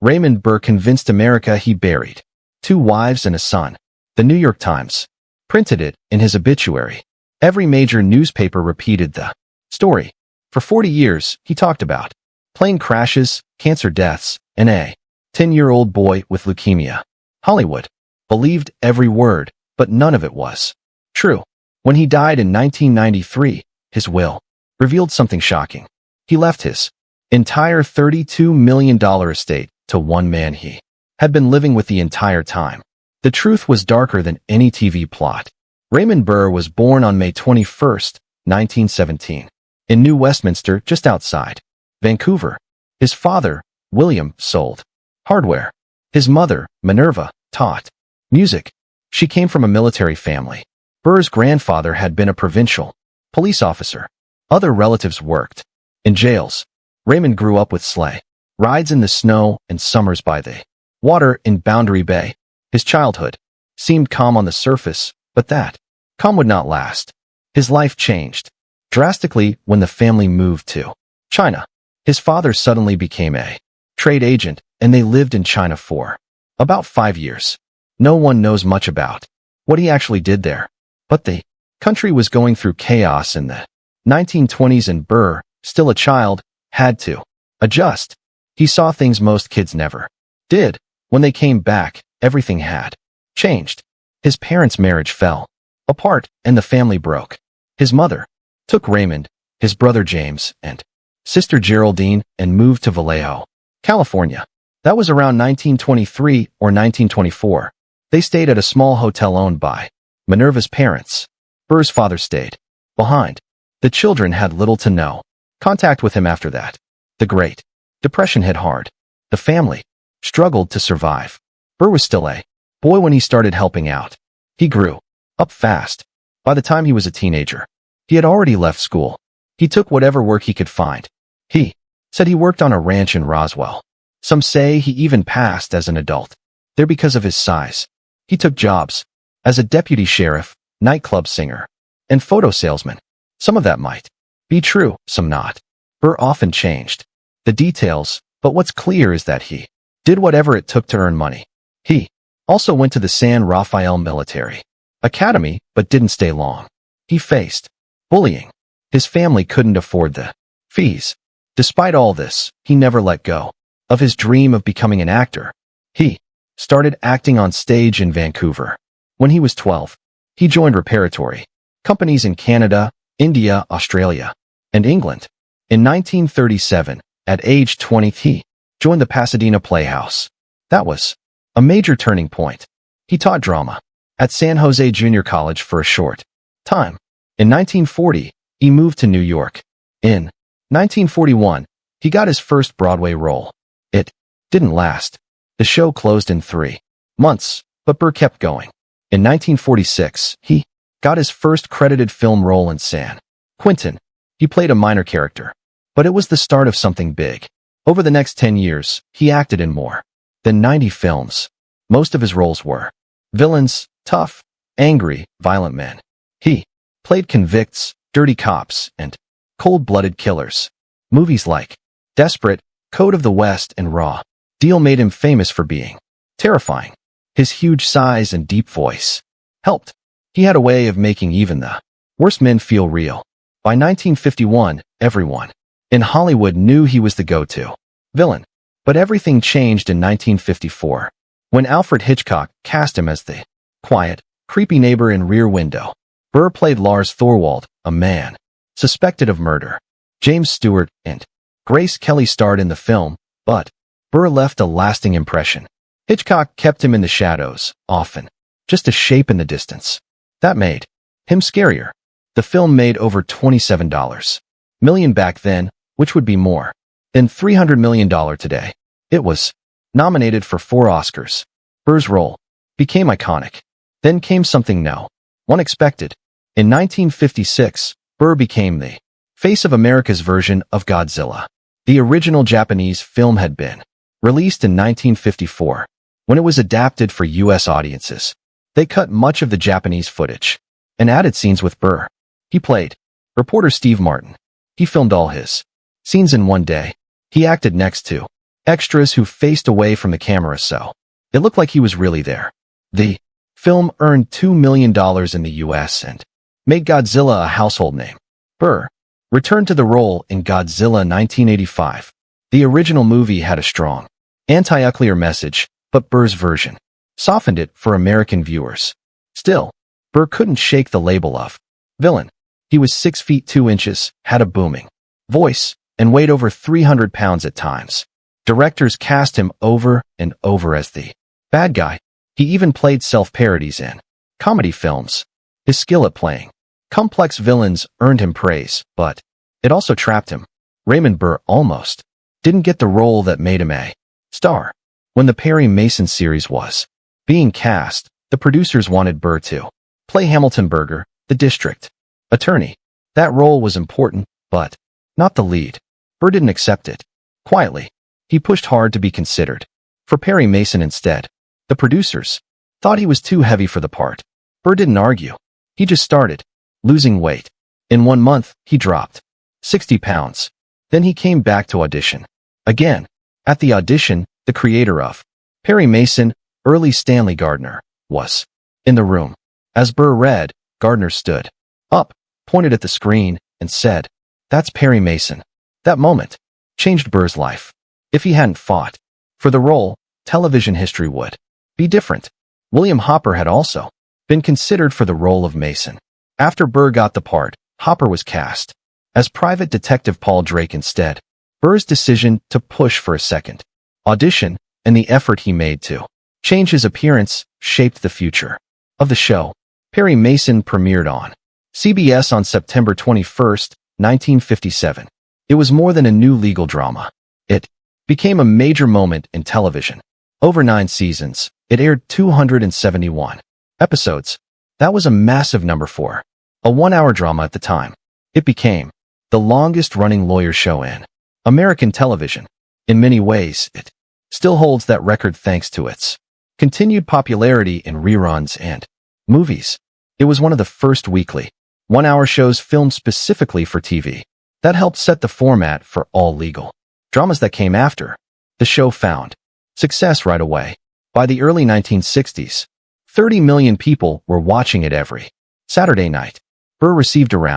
Raymond Burr convinced America he buried 2 wives and a son. The New York Times printed it in his obituary. Every major newspaper repeated the story. For 40 years, he talked about plane crashes, cancer deaths, and a 10-year-old boy with leukemia. Hollywood believed every word, but none of it was true. When he died in 1993, his will revealed something shocking. He left his entire $32 million estate to one man he had been living with the entire time. The truth was darker than any TV plot. Raymond Burr was born on May 21, 1917, in New Westminster, just outside Vancouver. His father, William, sold hardware. His mother, Minerva, taught music. She came from a military family. Burr's grandfather had been a provincial police officer. Other relatives worked in jails. Raymond grew up with sleigh rides in the snow and summers by the water in Boundary Bay. His childhood seemed calm on the surface, but that calm would not last. His life changed drastically when the family moved to China. His father suddenly became a trade agent, and they lived in China for about 5 years. No one knows much about what he actually did there, but the country was going through chaos in the 1920s, and Burr, still a child, had to adjust. He saw things most kids never did. When they came back, everything had changed. His parents' marriage fell apart, and the family broke. His mother took Raymond, his brother James, and sister Geraldine, and moved to Vallejo, California. That was around 1923 or 1924. They stayed at a small hotel owned by Minerva's parents. Burr's father stayed behind. The children had little to no contact with him after that. The Great Depression hit hard. The family struggled to survive. Burr was still a boy when he started helping out. He grew up fast. By the time he was a teenager, he had already left school. He took whatever work he could find. He said he worked on a ranch in Roswell. Some say he even passed as an adult there because of his size. He took jobs as a deputy sheriff, nightclub singer, and photo salesman. Some of that might be true, some not. Burr often changed the details, but what's clear is that he did whatever it took to earn money. He also went to the San Rafael Military Academy, but didn't stay long. He faced bullying. His family couldn't afford the fees. Despite all this, he never let go of his dream of becoming an actor. He started acting on stage in Vancouver. When he was 12, he joined repertory companies in Canada, India, Australia, and England. In 1937, at age 20, he joined the Pasadena Playhouse. That was a major turning point. He taught drama at San Jose Junior College for a short time. In 1940, he moved to New York. In 1941, he got his first Broadway role. It didn't last. The show closed in 3 months, but Burr kept going. In 1946, he got his first credited film role in San Quentin. He played a minor character, but it was the start of something big. Over the next 10 years, he acted in more than 90 films. Most of his roles were villains, tough, angry, violent men. He played convicts, dirty cops, and cold-blooded killers. Movies like Desperate, Code of the West, and Raw Deal made him famous for being terrifying. His huge size and deep voice helped. He had a way of making even the worst men feel real. By 1951, everyone in Hollywood knew he was the go-to villain. But everything changed in 1954, when Alfred Hitchcock cast him as the quiet, creepy neighbor in Rear Window. Burr played Lars Thorwald, a man suspected of murder. James Stewart and Grace Kelly starred in the film, but Burr left a lasting impression. Hitchcock kept him in the shadows, often just a shape in the distance. That made him scarier. The film made over $27 million back then, which would be more than $300 million today. It was nominated for 4 Oscars. Burr's role became iconic. Then came something no one expected. In 1956, Burr became the face of America's version of Godzilla. The original Japanese film had been released in 1954. When it was adapted for U.S. audiences, they cut much of the Japanese footage and added scenes with Burr. He played reporter Steve Martin. He filmed all his scenes in one day. He acted next to extras who faced away from the camera so it looked like he was really there. The film earned $2 million in the US and made Godzilla a household name. Burr returned to the role in Godzilla 1985. The original movie had a strong anti-nuclear message, but Burr's version softened it for American viewers. Still, Burr couldn't shake the label of villain. He was 6 feet 2 inches, had a booming voice, and weighed over 300 pounds at times. Directors cast him over and over as the bad guy. He even played self-parodies in comedy films. His skill at playing complex villains earned him praise, but it also trapped him. Raymond Burr almost didn't get the role that made him a star. When the Perry Mason series was being cast, the producers wanted Burr to play Hamilton Burger, the district attorney. That role was important, but not the lead. Burr didn't accept it. Quietly, he pushed hard to be considered for Perry Mason instead. The producers thought he was too heavy for the part. Burr didn't argue. He just started losing weight. In 1 month, he dropped 60 pounds. Then he came back to audition again. At the audition, the creator of Perry Mason, early Stanley Gardner, was in the room. As Burr read, Gardner stood up, pointed at the screen, and said, "That's Perry Mason." That moment changed Burr's life. If he hadn't fought for the role, television history would be different. William Hopper had also been considered for the role of Mason. After Burr got the part, Hopper was cast as Private Detective Paul Drake instead. Burr's decision to push for a second audition and the effort he made to change his appearance shaped the future of the show. Perry Mason premiered on CBS on September 21, 1957. It was more than a new legal drama. It became a major moment in television. Over 9 seasons, it aired 271 episodes. That was a massive number for a 1-hour drama at the time. It became the longest-running lawyer show in American television. In many ways, it still holds that record thanks to its continued popularity in reruns and movies. It was one of the first weekly 1-hour shows filmed specifically for TV. That helped set the format for all legal dramas that came after. The show found success right away. By the early 1960s, 30 million people were watching it every Saturday night. Burr received around